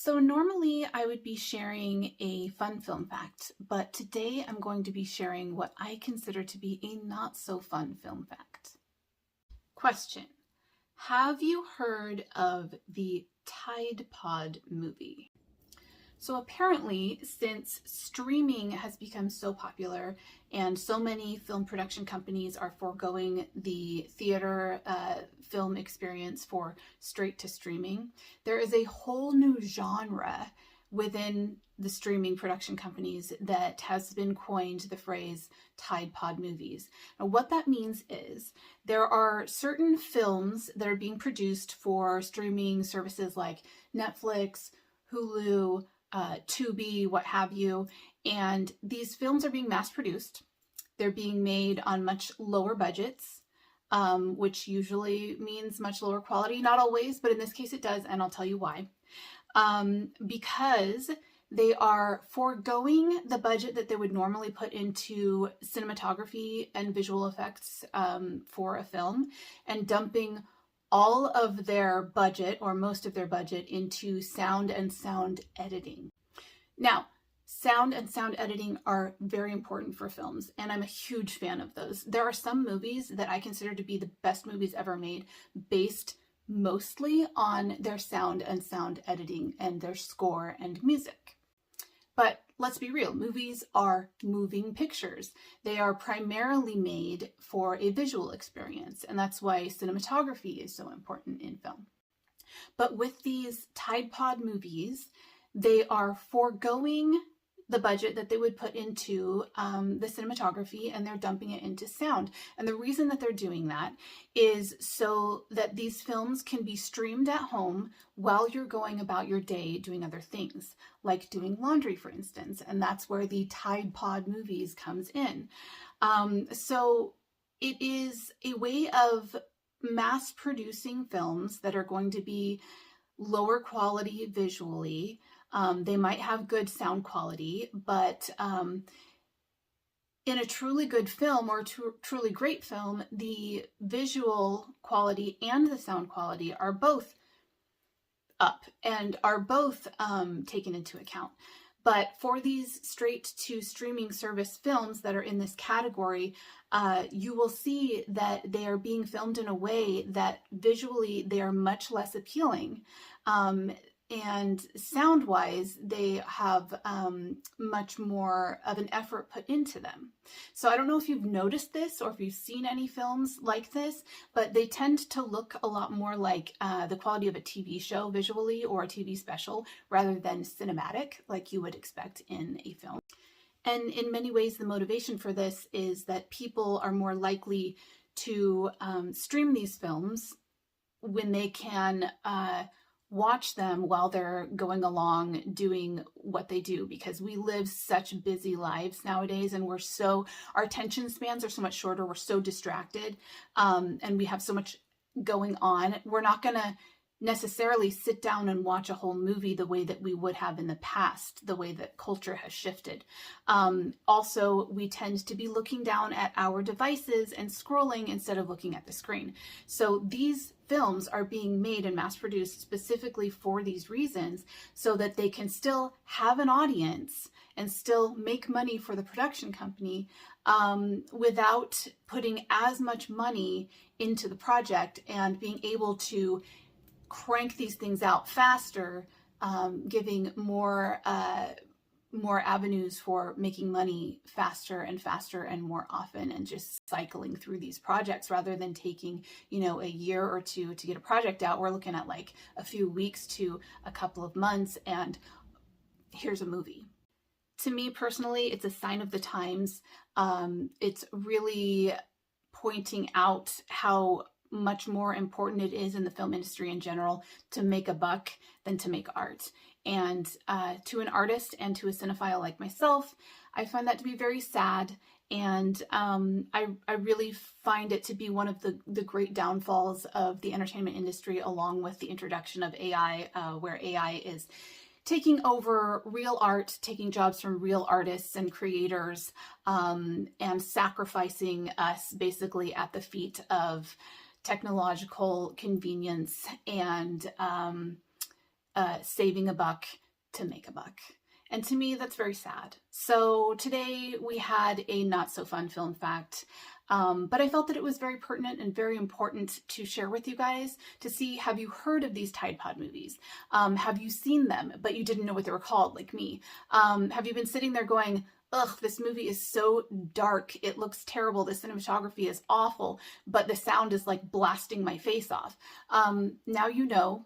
So normally I would be sharing a fun film fact, but today I'm going to be sharing what I consider to be a not so fun film fact. Question: have you heard of the Tide Pod movie? So apparently, since streaming has become so popular and so many film production companies are foregoing the theater film experience for straight to streaming, there is a whole new genre within the streaming production companies that has been coined the phrase Tide Pod movies. Now, what that means is there are certain films that are being produced for streaming services like Netflix, Hulu, Tubi, what have you. And these films are being mass produced. They're being made on much lower budgets, which usually means much lower quality. Not always, but in this case it does, and I'll tell you why. Because they are foregoing the budget that they would normally put into cinematography and visual effects for a film and dumping all of their budget or most of their budget into sound and sound editing. Now, sound and sound editing are very important for films, and I'm a huge fan of those. There are some movies that I consider to be the best movies ever made based mostly on their sound and sound editing and their score and music. But let's be real, movies are moving pictures. They are primarily made for a visual experience, and that's why cinematography is so important in film. But with these Tide Pod movies, they are foregoing the budget that they would put into the cinematography, and they're dumping it into sound. And the reason that they're doing that is so that these films can be streamed at home while you're going about your day doing other things, like doing laundry, for instance. And that's where the Tide Pod movies comes in. So it is a way of mass producing films that are going to be lower quality visually. They might have good sound quality, but in a truly good film or truly great film, the visual quality and the sound quality are both up and are both taken into account. But for these straight to streaming service films that are in this category, you will see that they are being filmed in a way that visually they are much less appealing. And sound-wise, they have much more of an effort put into them. So I don't know if you've noticed this or if you've seen any films like this, but they tend to look a lot more like the quality of a TV show visually or a TV special rather than cinematic like you would expect in a film. And in many ways, the motivation for this is that people are more likely to stream these films when they can watch them while they're going along doing what they do, because we live such busy lives nowadays, and our attention spans are so much shorter. We're so distracted, and we have so much going on. We're not gonna necessarily sit down and watch a whole movie the way that we would have in the past, the way that culture has shifted. Also, we tend to be looking down at our devices and scrolling instead of looking at the screen. So these films are being made and mass produced specifically for these reasons, so that they can still have an audience and still make money for the production company without putting as much money into the project and being able to crank these things out faster, giving more avenues for making money faster and faster and more often, and just cycling through these projects rather than taking, a year or two to get a project out. We're looking at like a few weeks to a couple of months, and here's a movie. To me personally, it's a sign of the times. It's really pointing out how much more important it is in the film industry in general to make a buck than to make art. And to an artist and to a cinephile like myself, I find that to be very sad. And I really find it to be one of the great downfalls of the entertainment industry, along with the introduction of AI, where AI is taking over real art, taking jobs from real artists and creators, and sacrificing us basically at the feet of technological convenience and saving a buck to make a buck. And to me, that's very sad. So today we had a not so fun film fact, but I felt that it was very pertinent and very important to share with you guys to see, have you heard of these Tide Pod movies? Have you seen them, but you didn't know what they were called, like me? Have you been sitting there going, ugh, this movie is so dark, it looks terrible, the cinematography is awful, but the sound is like blasting my face off? Now you know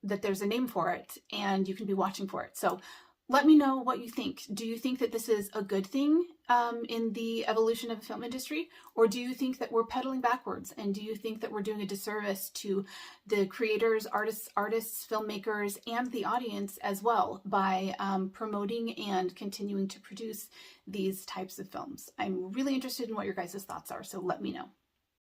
that there's a name for it and you can be watching for it. So let me know what you think. Do you think that this is a good thing in the evolution of the film industry? Or do you think that we're pedaling backwards? And do you think that we're doing a disservice to the creators, artists, filmmakers, and the audience as well by promoting and continuing to produce these types of films? I'm really interested in what your guys' thoughts are, so let me know.